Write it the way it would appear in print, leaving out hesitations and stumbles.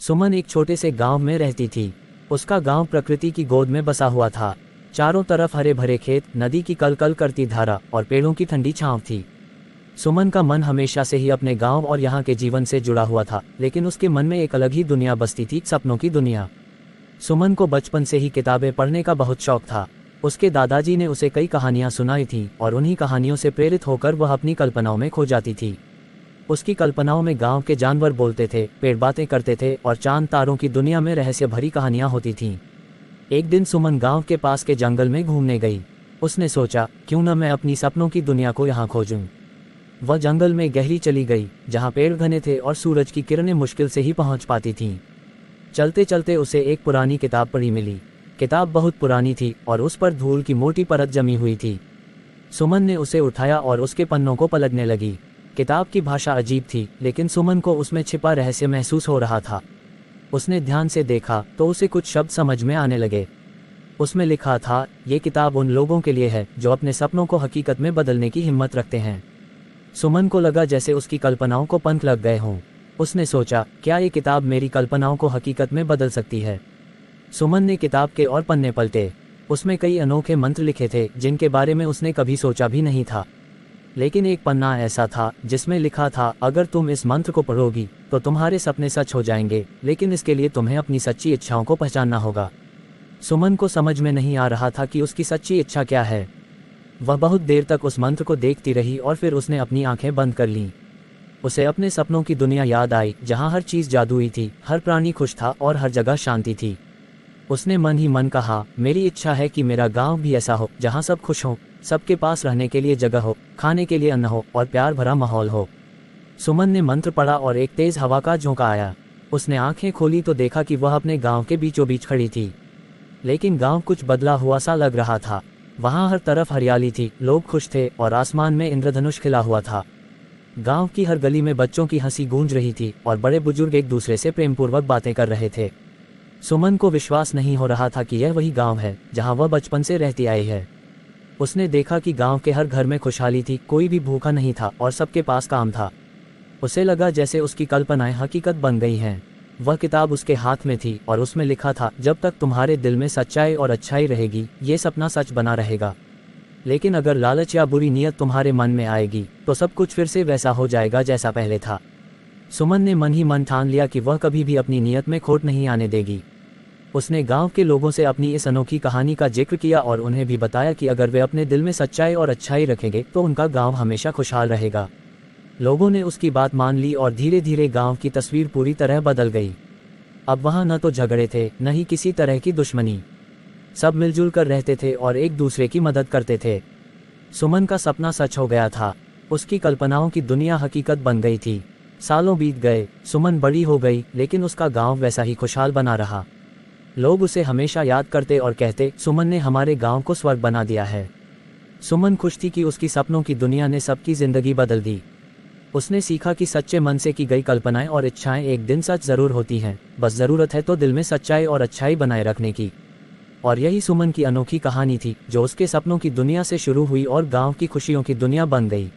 सुमन एक छोटे से गांव में रहती थी। उसका गांव प्रकृति की गोद में बसा हुआ था। चारों तरफ हरे भरे खेत, नदी की कलकल करती धारा और पेड़ों की ठंडी छांव थी। सुमन का मन हमेशा से ही अपने गांव और यहाँ के जीवन से जुड़ा हुआ था, लेकिन उसके मन में एक अलग ही दुनिया बसती थी, सपनों की दुनिया। सुमन को बचपन से ही किताबें पढ़ने का बहुत शौक था। उसके दादाजी ने उसे कई कहानियां सुनाई थीं और उन्हीं कहानियों से प्रेरित होकर वह अपनी कल्पनाओं में खो जाती थी। उसकी कल्पनाओं में गांव के जानवर बोलते थे, पेड़ बातें करते थे और चांद तारों की दुनिया में रहस्य भरी कहानियां होती थीं। एक दिन सुमन गांव के पास के जंगल में घूमने गई। उसने सोचा, क्यों न मैं अपनी सपनों की दुनिया को यहाँ खोजूं। वह जंगल में गहरी चली गई, जहाँ पेड़ घने थे और सूरज की किरणें मुश्किल से ही पहुँच पाती थीं। चलते चलते उसे एक पुरानी किताब पढ़ी मिली। किताब बहुत पुरानी थी और उस पर धूल की मोटी परत जमी हुई थी। सुमन ने उसे उठाया और उसके पन्नों को पलटने लगी। किताब की भाषा अजीब थी, लेकिन सुमन को उसमें छिपा रहस्य महसूस हो रहा था। उसने ध्यान से देखा तो उसे कुछ शब्द समझ में आने लगे। उसमें लिखा था, ये किताब उन लोगों के लिए है जो अपने सपनों को हकीकत में बदलने की हिम्मत रखते हैं। सुमन को लगा जैसे उसकी कल्पनाओं को पंख लग गए हों। उसने सोचा, क्या ये किताब मेरी कल्पनाओं को हकीकत में बदल सकती है। सुमन ने किताब के और पन्ने पलटे। उसमें कई अनोखे मंत्र लिखे थे जिनके बारे में उसने कभी सोचा भी नहीं था। लेकिन एक पन्ना ऐसा था जिसमें लिखा था, अगर तुम इस मंत्र को पढ़ोगी तो तुम्हारे सपने सच हो जाएंगे, लेकिन इसके लिए तुम्हें अपनी सच्ची इच्छाओं को पहचानना होगा। सुमन को समझ में नहीं आ रहा था कि उसकी सच्ची इच्छा क्या है। वह बहुत देर तक उस मंत्र को देखती रही और फिर उसने अपनी आंखें बंद कर लीं। उसे अपने सपनों की दुनिया याद आई, जहां हर चीज़ जादुई थी, हर प्राणी खुश था और हर जगह शांति थी। उसने मन ही मन कहा, मेरी इच्छा है कि मेरा गांव भी ऐसा हो जहां सब खुश हों, सबके पास रहने के लिए जगह हो, खाने के लिए अन्न हो और प्यार भरा माहौल हो। सुमन ने मंत्र पढ़ा और एक तेज हवा का झोंका आया। उसने आंखें खोली तो देखा कि वह अपने गांव के बीचों बीच खड़ी थी। लेकिन गांव कुछ बदला हुआ सा लग रहा था। वहां हर तरफ हरियाली थी, लोग खुश थे और आसमान में इंद्रधनुष खिला हुआ था। गांव की हर गली में बच्चों की हंसी गूंज रही थी और बड़े बुजुर्ग एक दूसरे से प्रेमपूर्वक बातें कर रहे थे। सुमन को विश्वास नहीं हो रहा था कि यह वही गांव है जहां वह बचपन से रहती आई है। उसने देखा कि गांव के हर घर में खुशहाली थी, कोई भी भूखा नहीं था और सबके पास काम था। उसे लगा जैसे उसकी कल्पनाएं हकीकत बन गई हैं। वह किताब उसके हाथ में थी और उसमें लिखा था, जब तक तुम्हारे दिल में सच्चाई और अच्छाई रहेगी, ये सपना सच बना रहेगा। लेकिन अगर लालच या बुरी नीयत तुम्हारे मन में आएगी तो सब कुछ फिर से वैसा हो जाएगा जैसा पहले था। सुमन ने मन ही मन ठान लिया कि वह कभी भी अपनी नीयत में खोट नहीं आने देगी। उसने गांव के लोगों से अपनी इस अनोखी कहानी का जिक्र किया और उन्हें भी बताया कि अगर वे अपने दिल में सच्चाई और अच्छाई रखेंगे तो उनका गांव हमेशा खुशहाल रहेगा। लोगों ने उसकी बात मान ली और धीरे धीरे गांव की तस्वीर पूरी तरह बदल गई। अब वहां न तो झगड़े थे, न ही किसी तरह की दुश्मनी। सब मिलजुल कर रहते थे और एक दूसरे की मदद करते थे। सुमन का सपना सच हो गया था। उसकी कल्पनाओं की दुनिया हकीकत बन गई थी। सालों बीत गए, सुमन बड़ी हो गई, लेकिन उसका गांव वैसा ही खुशहाल बना रहा। लोग उसे हमेशा याद करते और कहते, सुमन ने हमारे गांव को स्वर्ग बना दिया है। सुमन खुश थी कि उसकी सपनों की दुनिया ने सबकी जिंदगी बदल दी। उसने सीखा कि सच्चे मन से की गई कल्पनाएं और इच्छाएं एक दिन सच जरूर होती हैं, बस जरूरत है तो दिल में सच्चाई और अच्छाई बनाए रखने की। और यही सुमन की अनोखी कहानी थी, जो उसके सपनों की दुनिया से शुरू हुई और गांव की खुशियों की दुनिया बन गई।